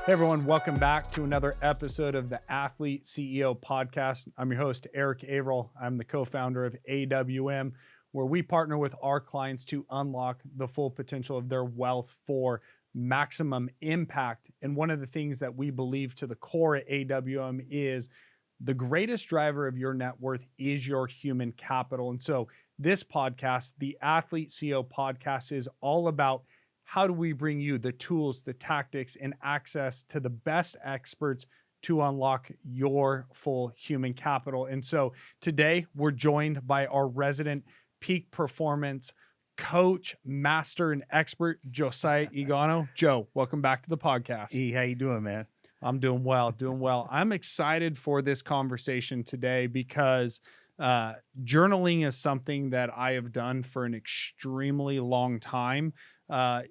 Hey everyone, welcome back to another episode of the Athlete CEO Podcast. I'm your host, Erik Averill. I'm the co-founder of AWM, where we partner with our clients to unlock the full potential of their wealth for maximum impact. And one of the things that we believe to the core at AWM is the greatest driver of your net worth is your human capital. And so this podcast, the Athlete CEO Podcast, is all about how do we bring you the tools, the tactics, and access to the best experts to unlock your full human capital. And so today we're joined by our resident peak performance coach, master, and expert, Josiah Igono. Joe, welcome back to the podcast. Hey, how you doing, man? I'm doing well. I'm excited for this conversation today because journaling is something that I have done for an extremely long time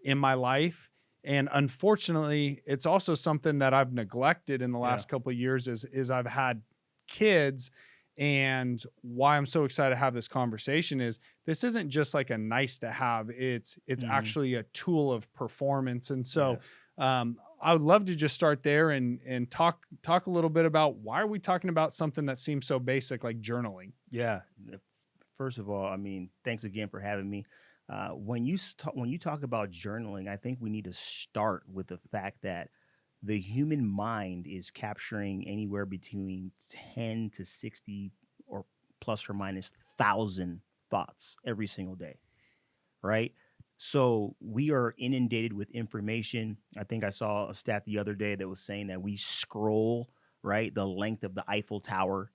in my life. And unfortunately, it's also something that I've neglected in the last couple of years is I've had kids. And why I'm so excited to have this conversation is this isn't just like a nice to have. It's actually a tool of performance. And so I would love to just start there and talk a little bit about why are we talking about something that seems so basic like journaling? Yeah. First of all, thanks again for having me. When you talk about journaling, I think we need to start with the fact that the human mind is capturing anywhere between 10 to 60 or plus or minus 1,000 thoughts every single day, right? So we are inundated with information. I think I saw a stat the other day that was saying that we scroll, right, the length of the Eiffel Tower,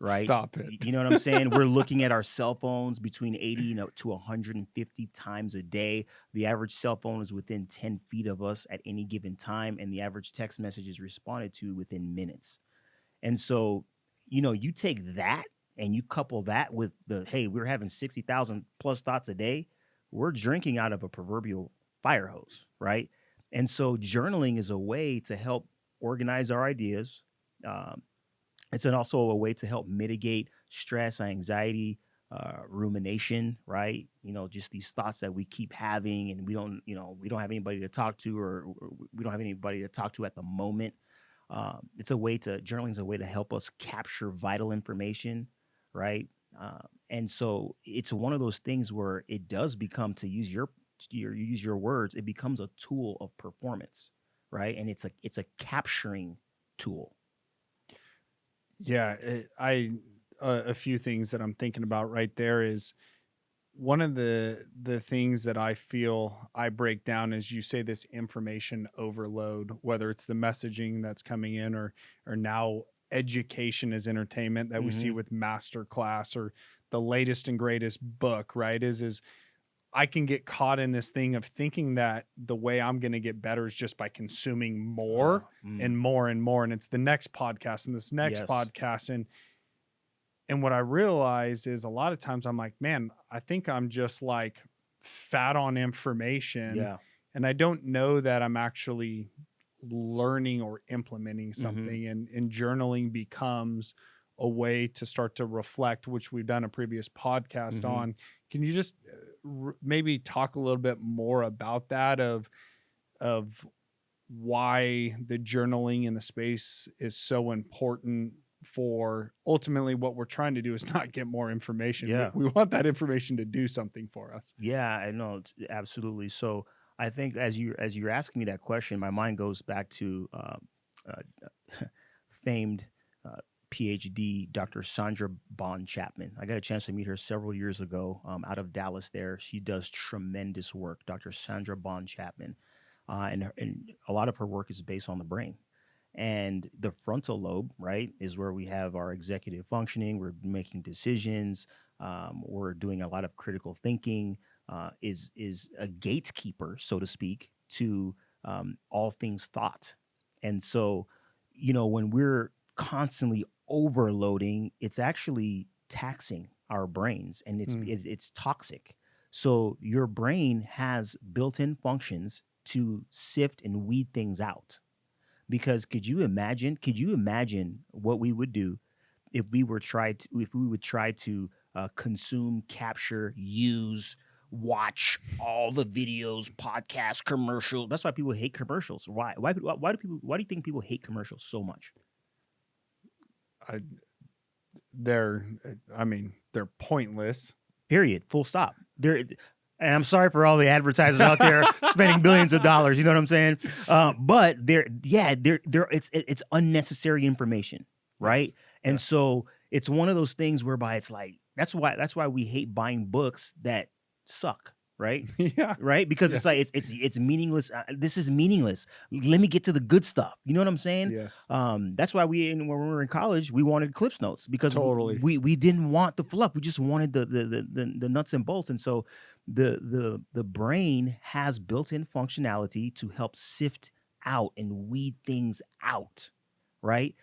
right? Stop it. You know what I'm saying? We're looking at our cell phones between 80 to 150 times a day. The average cell phone is within 10 feet of us at any given time, and the average text message is responded to within minutes. And so, you take that and you couple that with hey, we're having 60,000 plus thoughts a day. We're drinking out of a proverbial fire hose, right? And so journaling is a way to help organize our ideas. It's also a way to help mitigate stress, anxiety, rumination, right? Just these thoughts that we keep having and we don't have anybody to talk to or we don't have anybody to talk to at the moment. Journaling is a way to help us capture vital information, right? And so it's one of those things where it does become, to use your words, it becomes a tool of performance, right? And it's a capturing tool. Yeah, a few things that I'm thinking about right there is one of the things that I feel I break down is you say this information overload, whether it's the messaging that's coming in or now education as entertainment that we see with Masterclass or the latest and greatest book, right? Is I can get caught in this thing of thinking that the way I'm going to get better is just by consuming more and more and more. And it's the next podcast and this next podcast. And what I realize is a lot of times I'm like, man, I think I'm just like fat on information. Yeah. And I don't know that I'm actually learning or implementing something. And journaling becomes a way to start to reflect, which we've done a previous podcast on. Can you just maybe talk a little bit more about that of why the journaling in the space is so important for ultimately what we're trying to do is not get more information. Yeah. We want that information to do something for us. Yeah, I know. Absolutely. So I think as you're asking me that question, my mind goes back to famed PhD Dr. Sandra Bond Chapman. I got a chance to meet her several years ago out of Dallas there. She does tremendous work, Dr. Sandra Bond Chapman. And a lot of her work is based on the brain. And the frontal lobe, right, is where we have our executive functioning. We're making decisions. We're doing a lot of critical thinking, is a gatekeeper, so to speak, to all things thought. And so, when we're constantly overloading, it's actually taxing our brains and it's toxic. So your brain has built-in functions to sift and weed things out. Because could you imagine what we would do if we would try to consume, capture, use watch all the videos, podcasts, commercials. That's why people hate commercials. Why? Why do you think people hate commercials so much? They're pointless. Period. Full stop. And I'm sorry for all the advertisers out there spending billions of dollars. You know what I'm saying? But it's unnecessary information, right? Yes. And so it's one of those things whereby it's like that's why we hate buying books that suck, right? Yeah. Right? Because it's like it's meaningless. This is meaningless. Let me get to the good stuff. You know what I'm saying? Yes. That's why when we were in college, we wanted Cliff's Notes because Totally. we didn't want the fluff. We just wanted the nuts and bolts. And so the brain has built-in functionality to help sift out and weed things out, right?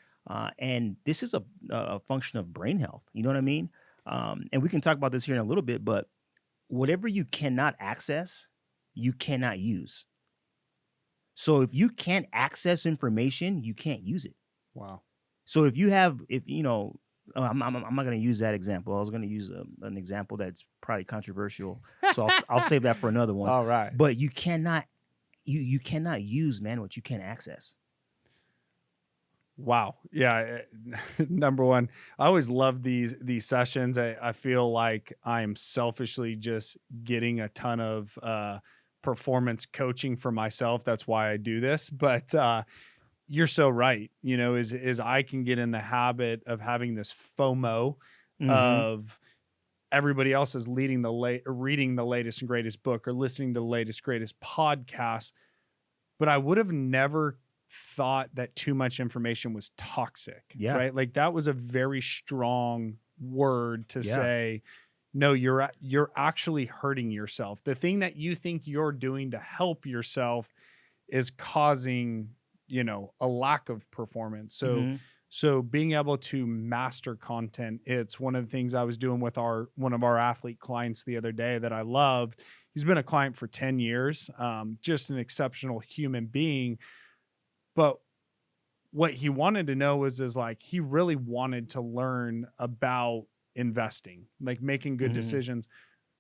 And this is a function of brain health. You know what I mean? And we can talk about this here in a little bit, but whatever you cannot access, you cannot use. So if you can't access information, you can't use it. Wow. So if you know, I'm not going to use that example. I was going to use an example that's probably controversial. So I'll save that for another one. All right. But you cannot use, man, what you can't access. Wow. Yeah. Number one, I always love these sessions. I feel like I'm selfishly just getting a ton of performance coaching for myself. That's why I do this. But you're so right. You know, is I can get in the habit of having this FOMO of everybody else is reading the latest and greatest book or listening to the latest, greatest podcast. But I would have never thought that too much information was toxic. Yeah. Right. Like that was a very strong word to say, no, you're actually hurting yourself. The thing that you think you're doing to help yourself is causing, you know, a lack of performance. So being able to master content, it's one of the things I was doing with one of our athlete clients the other day that I loved. He's been a client for 10 years, just an exceptional human being. But what he wanted to know is like, he really wanted to learn about investing, like making good decisions.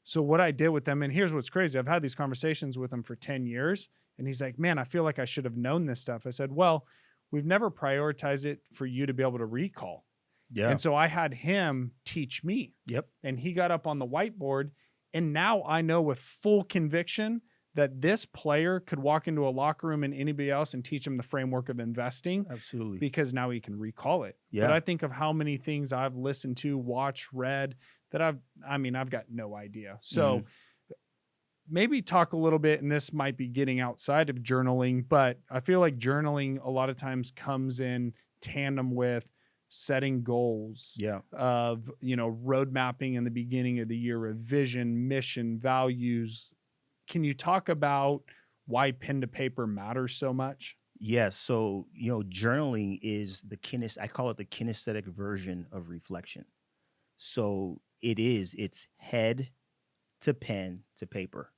So what I did with them, and here's what's crazy. I've had these conversations with him for 10 years and he's like, man, I feel like I should have known this stuff. I said, well, we've never prioritized it for you to be able to recall. Yeah. And so I had him teach me. Yep. And he got up on the whiteboard. And now I know with full conviction that this player could walk into a locker room and anybody else and teach him the framework of investing. Absolutely. Because now he can recall it. Yeah. But I think of how many things I've listened to, watched, read that I've got no idea. So maybe talk a little bit, and this might be getting outside of journaling, but I feel like journaling a lot of times comes in tandem with setting goals of, you know, road mapping in the beginning of the year, a vision, mission, values. Can you talk about why pen to paper matters so much? Yes. So, you know, journaling is I call it the kinesthetic version of reflection. So it's head to pen to paper.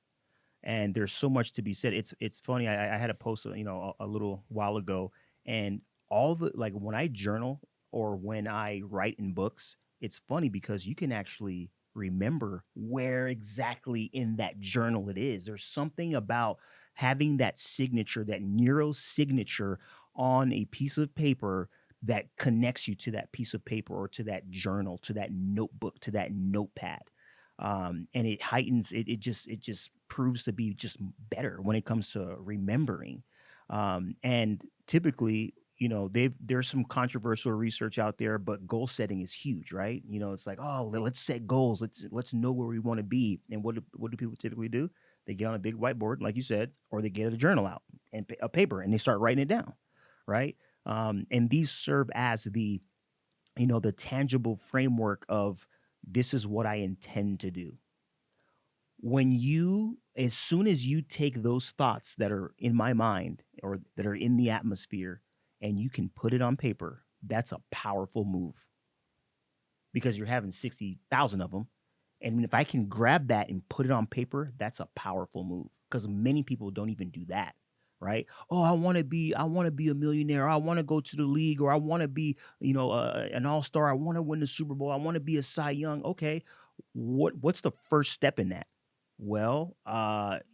And there's so much to be said. It's funny. I had a post, you know, a little while ago, and like when I journal or when I write in books, it's funny because you can actually remember where exactly in that journal it is. There's something about having that signature, that neuro signature on a piece of paper that connects you to that piece of paper or to that journal, to that notebook, to that notepad. And it heightens it just proves to be just better when it comes to remembering. And typically, you know, there's some controversial research out there, but goal setting is huge, right? You know, it's like, oh, let's set goals. Let's know where we want to be. And what do people typically do? They get on a big whiteboard, like you said, or they get a journal out and a paper and they start writing it down, right? And these serve as the tangible framework of this is what I intend to do. As soon as you take those thoughts that are in my mind or that are in the atmosphere and you can put it on paper, that's a powerful move because you're having 60,000 of them. And if I can grab that and put it on paper, that's a powerful move because many people don't even do that. Right? Oh, I want to be a millionaire. I want to go to the league, or I want to be, an all-star. I want to win the Super Bowl. I want to be a Cy Young. Okay, what's the first step in that? Well,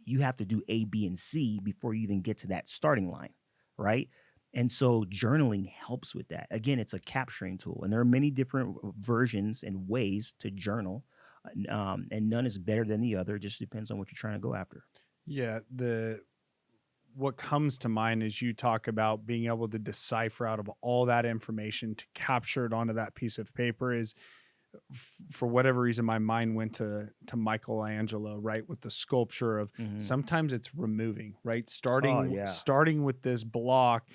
you have to do A, B, and C before you even get to that starting line, right? And so journaling helps with that. Again, it's a capturing tool, and there are many different versions and ways to journal, and none is better than the other. It just depends on what you're trying to go after. Yeah, the what comes to mind is you talk about being able to decipher out of all that information to capture it onto that piece of paper is for whatever reason my mind went to Michelangelo, right, with the sculpture of Hmm. sometimes it's removing, right, Oh starting yeah. starting with this block,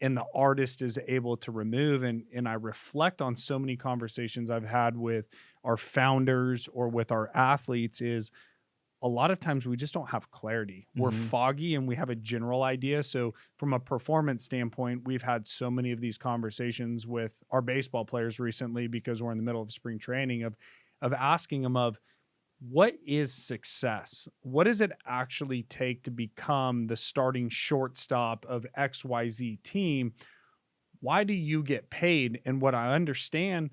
and the artist is able to remove, and I reflect on so many conversations I've had with our founders or with our athletes is a lot of times we just don't have clarity. We're Hmm. foggy and we have a general idea. So, from a performance standpoint, we've had so many of these conversations with our baseball players recently because we're in the middle of spring training of asking them of what is success? What does it actually take to become the starting shortstop of XYZ team? Why do you get paid? And what I understand,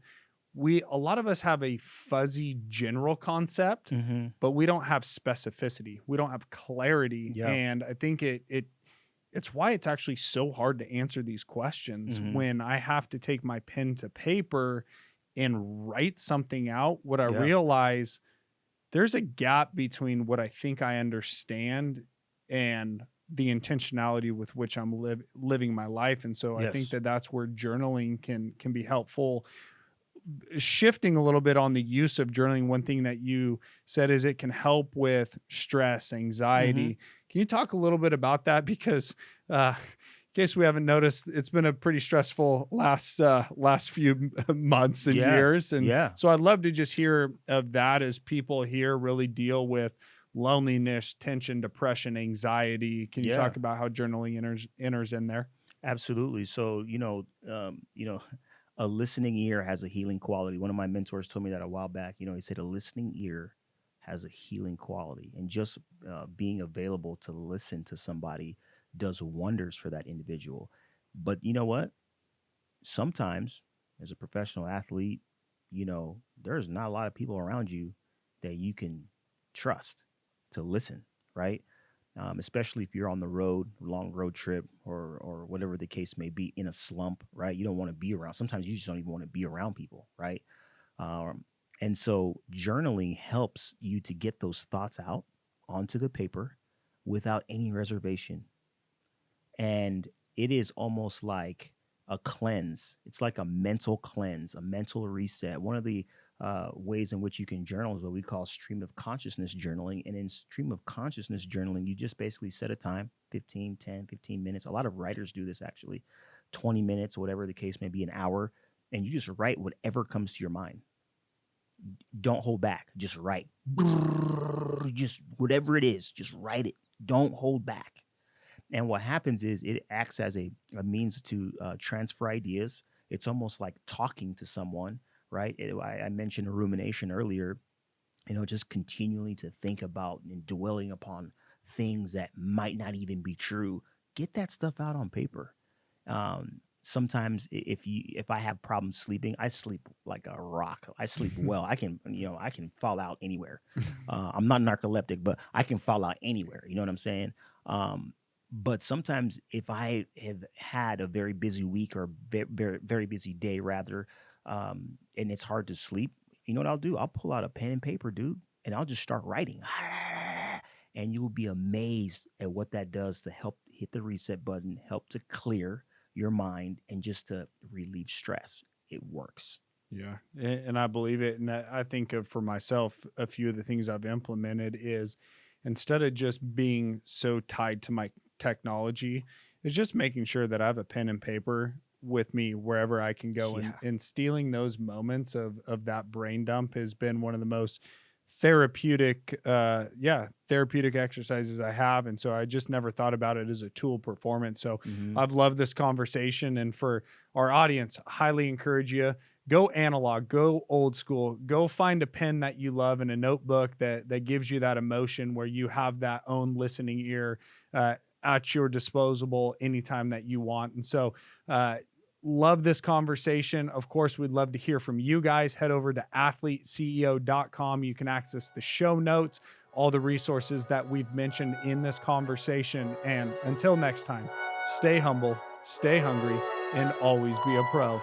we a lot of us have a fuzzy general concept, Hmm. but we don't have specificity. We don't have clarity. Yeah. And I think it's why it's actually so hard to answer these questions Hmm. when I have to take my pen to paper and write something out. What I Yeah. realize there's a gap between what I think I understand and the intentionality with which I'm living my life. And so I think Yes. that that's where journaling can be helpful. Shifting a little bit on the use of journaling, one thing that you said is it can help with stress, Hmm. anxiety. Can you talk a little bit about that? Because in case we haven't noticed, it's been a pretty stressful last few months and Yeah. years, and Yeah. so I'd love to just hear of that as people here really deal with loneliness, tension, depression, anxiety. Can you Yeah. talk about how journaling enters in there? Absolutely. So, a listening ear has a healing quality. One of my mentors told me that a while back. He said a listening ear has a healing quality, and just being available to listen to somebody does wonders for that individual. But you know what? Sometimes, as a professional athlete, there's not a lot of people around you that you can trust to listen, right? Especially if you're on the road, long road trip, or whatever the case may be, in a slump, right? You don't want to be around. Sometimes you just don't even want to be around people, right? Um, and so journaling helps you to get those thoughts out onto the paper without any reservation, and it is almost like a cleanse. It's like a mental cleanse, a mental reset. One of the ways in which you can journal is what we call stream of consciousness journaling. And in stream of consciousness journaling, you just basically set a time, 15, 10, 15 minutes. A lot of writers do this actually, 20 minutes, whatever the case may be, an hour. And you just write whatever comes to your mind. Don't hold back. Just write. Just whatever it is, just write it. Don't hold back. And what happens is it acts as a means to transfer ideas. It's almost like talking to someone, right? I mentioned rumination earlier, just continually to think about and dwelling upon things that might not even be true. Get that stuff out on paper. Sometimes if I have problems sleeping, I sleep like a rock. I sleep well. I can fall out anywhere. I'm not narcoleptic, but I can fall out anywhere. You know what I'm saying? But sometimes if I have had a very busy week, or very, very busy day rather, and it's hard to sleep, you know what I'll do? I'll pull out a pen and paper, dude, and I'll just start writing. And you will be amazed at what that does to help hit the reset button, help to clear your mind, and just to relieve stress. It works. Yeah, and I believe it. And I think of for myself, a few of the things I've implemented is instead of just being so tied to my technology, is just making sure that I have a pen and paper with me wherever I can go. And Yeah. stealing those moments of that brain dump has been one of the most therapeutic therapeutic exercises I have. And so I just never thought about it as a tool performance. So Hmm. I've loved this conversation, and for our audience, highly encourage you go analog, go old school, go find a pen that you love and a notebook that gives you that emotion where you have that own listening ear at your disposable anytime that you want. And so Love this conversation. Of course, we'd love to hear from you guys. Head over to athleteceo.com. You can access the show notes, all the resources that we've mentioned in this conversation. And until next time, stay humble, stay hungry, and always be a pro.